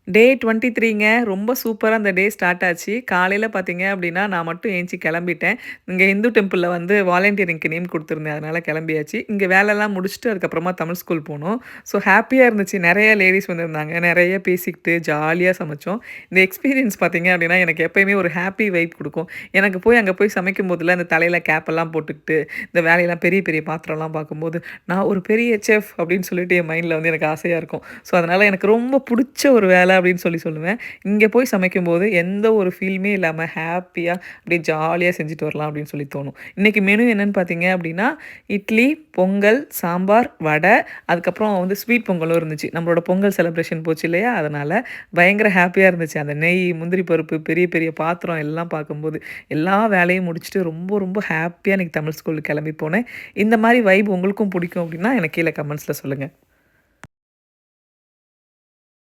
டே 23ங்க. ரொம்ப சூப்பரா அந்த டே ஸ்டார்ட் ஆச்சு. காலையில பார்த்தீங்க அப்டின்னா, நான் மட்டும் ஏந்திச்சு கெளம்பிட்டேன். இங்க இந்து டெம்பிள்ல வந்து வாலண்டியரிங்க்கு நேம் குடுத்துருந்தேன். அதனால கெளம்பியாச்சு. இங்க வேலைலாம் முடிச்சுட்டு அதுக்கப்புறமா தமிழ் ஸ்கூல் போனோம். ஸோ ஹேப்பியா இருந்துச்சு. நெறைய லேடீஸ் வந்திருந்தாங்க. நெறைய பேசிக்கிட்டு ஜாலியா சமைச்சோம். இந்த எக்ஸ்பீரியன்ஸ் பார்த்தீங்க அப்டின்னா, எனக்கு எப்பயுமே ஒரு ஹேப்பி வைப் குடுக்கும். எனக்கு போய் அங்க போய் சமைக்கும்போதெல்லாம் இந்த தலையில கேப்பெல்லாம் போட்டுக்கிட்டு, இந்த வேலையெல்லாம் பெரிய பெரிய பாத்திரம்லாம் பார்க்கும்போது, நான் ஒரு பெரிய செஃப் அப்டின்னு சொல்லிட்டு என் மைண்ட்ல வந்து எனக்கு ஆசையா இருக்கும். ஸோ அதனால எனக்கு ரொம்ப புடிச்ச ஒரு வேலை அப்படின்னு சொல்லுவேன். இங்க போய் சமைக்கும்போது எந்த ஒரு ஃபீலுமே இல்லாம ஹேப்பியா அப்படியே ஜாலியா செஞ்சுட்டு வரலாம் அப்படின்னு சொல்லி தோணும். இன்னைக்கு மெனு என்னன்னு பார்த்தீங்க அப்படின்னா, இட்லி, பொங்கல், சாம்பார், வடை, அதுக்கப்புறம் வந்து ஸ்வீட் பொங்கலும் இருந்துச்சு. நம்மளோட பொங்கல் செலிப்ரேஷன் போச்சு இல்லையா? அதனால பயங்கர ஹேப்பியா இருந்துச்சு. அந்த நெய், முந்திரி பருப்பு, பெரிய பெரிய பாத்திரம் எல்லாம் பார்க்கும்போது, எல்லா வேலையும் முடிச்சுட்டு ரொம்ப ரொம்ப ஹேப்பியா இன்னைக்கு தமிழ் ஸ்கூலுக்கு கிளம்பி போனேன். இந்த மாரி வைப் உங்களுக்கும் பிடிக்கும் அப்படின்னா எனக்கு கீழ கமெண்ட்ஸ்ல சொல்லுங்க.